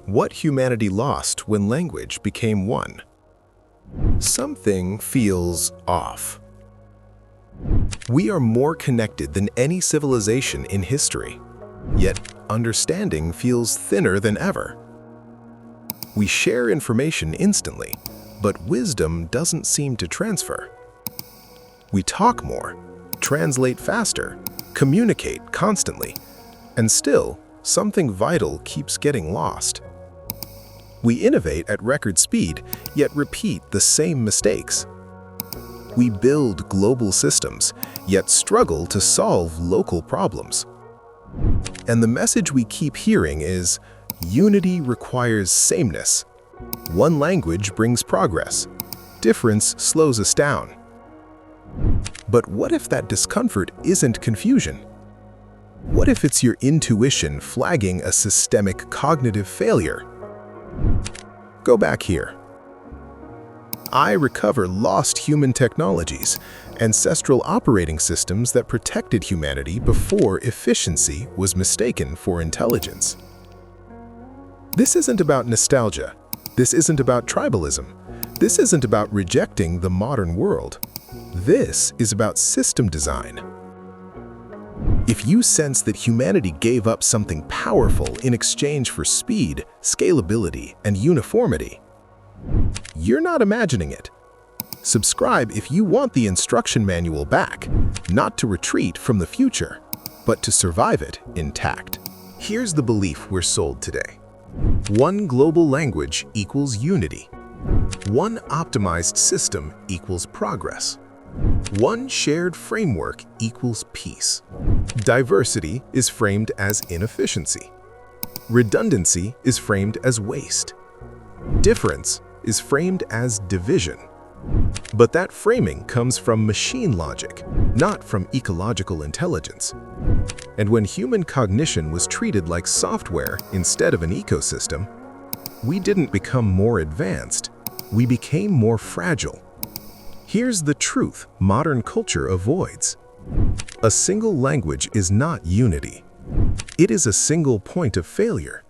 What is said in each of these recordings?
What humanity lost when language became one? Something feels off. We are more connected than any civilization in history, yet understanding feels thinner than ever. We share information instantly, but wisdom doesn't seem to transfer. We talk more, translate faster, communicate constantly, and still, something vital keeps getting lost. We innovate at record speed, yet repeat the same mistakes. We build global systems, yet struggle to solve local problems. And the message we keep hearing is, unity requires sameness. One language brings progress. Difference slows us down. But what if that discomfort isn't confusion? What if it's your intuition flagging a systemic cognitive failure? Go back here. I recover lost human technologies, ancestral operating systems that protected humanity before efficiency was mistaken for intelligence. This isn't about nostalgia. This isn't about tribalism. This isn't about rejecting the modern world. This is about system design. If you sense that humanity gave up something powerful in exchange for speed, scalability, and uniformity, you're not imagining it. Subscribe if you want the instruction manual back, not to retreat from the future, but to survive it intact. Here's the belief we're sold today. One global language equals unity. One optimized system equals progress. One shared framework equals peace. Diversity is framed as inefficiency. Redundancy is framed as waste. Difference is framed as division. But that framing comes from machine logic, not from ecological intelligence. And when human cognition was treated like software instead of an ecosystem, we didn't become more advanced, we became more fragile. Here's the truth modern culture avoids. A single language is not unity. It is a single point of failure.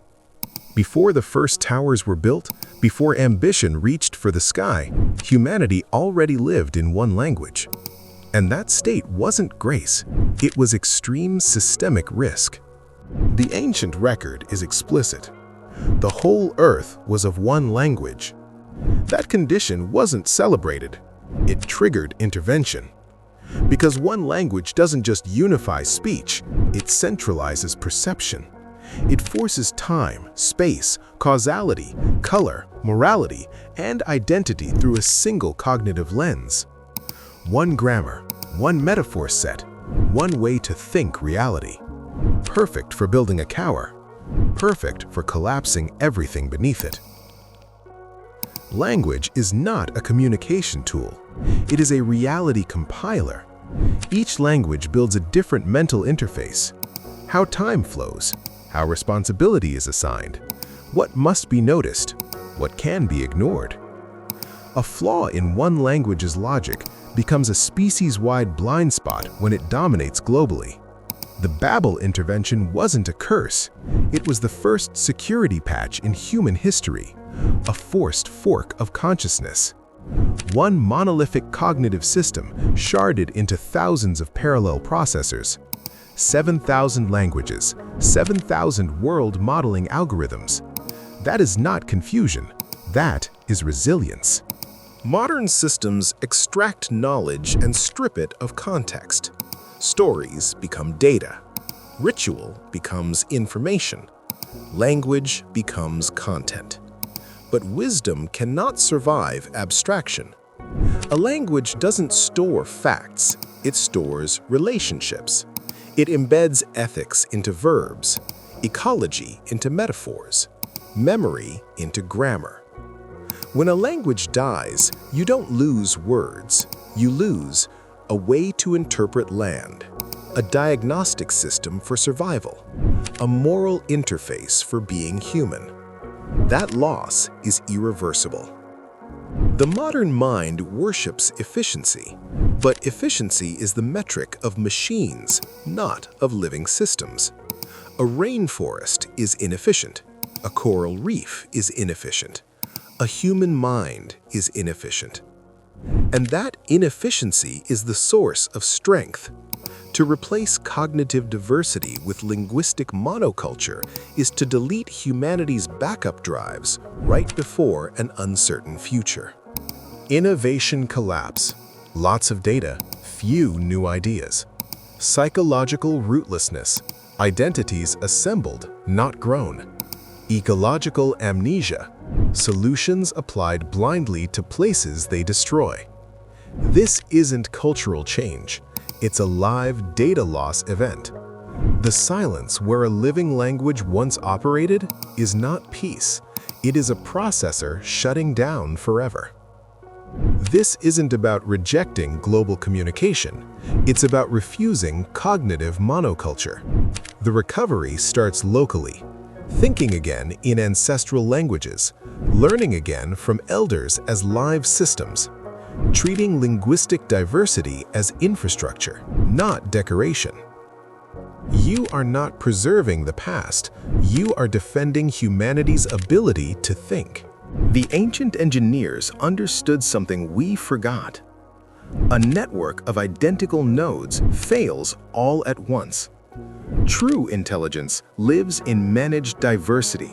Before the first towers were built, before ambition reached for the sky, humanity already lived in one language. And that state wasn't grace, it was extreme systemic risk. The ancient record is explicit. The whole earth was of one language. That condition wasn't celebrated. It triggered intervention. Because one language doesn't just unify speech, it centralizes perception. It forces time, space, causality, color, morality, and identity through a single cognitive lens. One grammar, one metaphor set, one way to think reality. Perfect for building a tower, perfect for collapsing everything beneath it. Language is not a communication tool. It is a reality compiler. Each language builds a different mental interface. How time flows, how responsibility is assigned, what must be noticed, what can be ignored. A flaw in one language's logic becomes a species-wide blind spot when it dominates globally. The Babel intervention wasn't a curse. It was the first security patch in human history, a forced fork of consciousness. One monolithic cognitive system sharded into thousands of parallel processors. 7,000 languages, 7,000 world modeling algorithms. That is not confusion. That is resilience. Modern systems extract knowledge and strip it of context. Stories become data. Ritual becomes information. Language becomes content. But wisdom cannot survive abstraction. A language doesn't store facts, it stores relationships. It embeds ethics into verbs, ecology into metaphors, memory into grammar. When a language dies, you don't lose words, you lose a way to interpret land, a diagnostic system for survival, a moral interface for being human. That loss is irreversible. The modern mind worships efficiency, but efficiency is the metric of machines, not of living systems. A rainforest is inefficient. A coral reef is inefficient. A human mind is inefficient. And that inefficiency is the source of strength. To replace cognitive diversity with linguistic monoculture is to delete humanity's backup drives right before an uncertain future. Innovation collapse. Lots of data, few new ideas. Psychological rootlessness. Identities assembled, not grown. Ecological amnesia. Solutions applied blindly to places they destroy. This isn't cultural change. It's a live data loss event. The silence where a living language once operated is not peace. It is a processor shutting down forever. This isn't about rejecting global communication. It's about refusing cognitive monoculture. The recovery starts locally. Thinking again in ancestral languages. Learning again from elders as live systems. Treating linguistic diversity as infrastructure, not decoration. You are not preserving the past. You are defending humanity's ability to think. The ancient engineers understood something we forgot. A network of identical nodes fails all at once. True intelligence lives in managed diversity.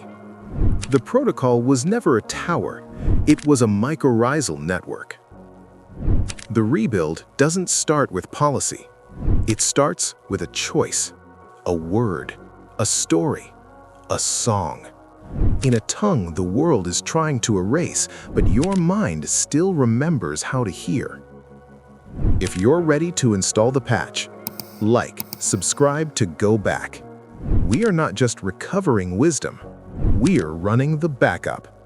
The protocol was never a tower. It was a mycorrhizal network. The rebuild doesn't start with policy. It starts with a choice, a word, a story, a song. In a tongue the world is trying to erase, but your mind still remembers how to hear. If you're ready to install the patch, subscribe to go back. We are not just recovering wisdom, we're running the backup.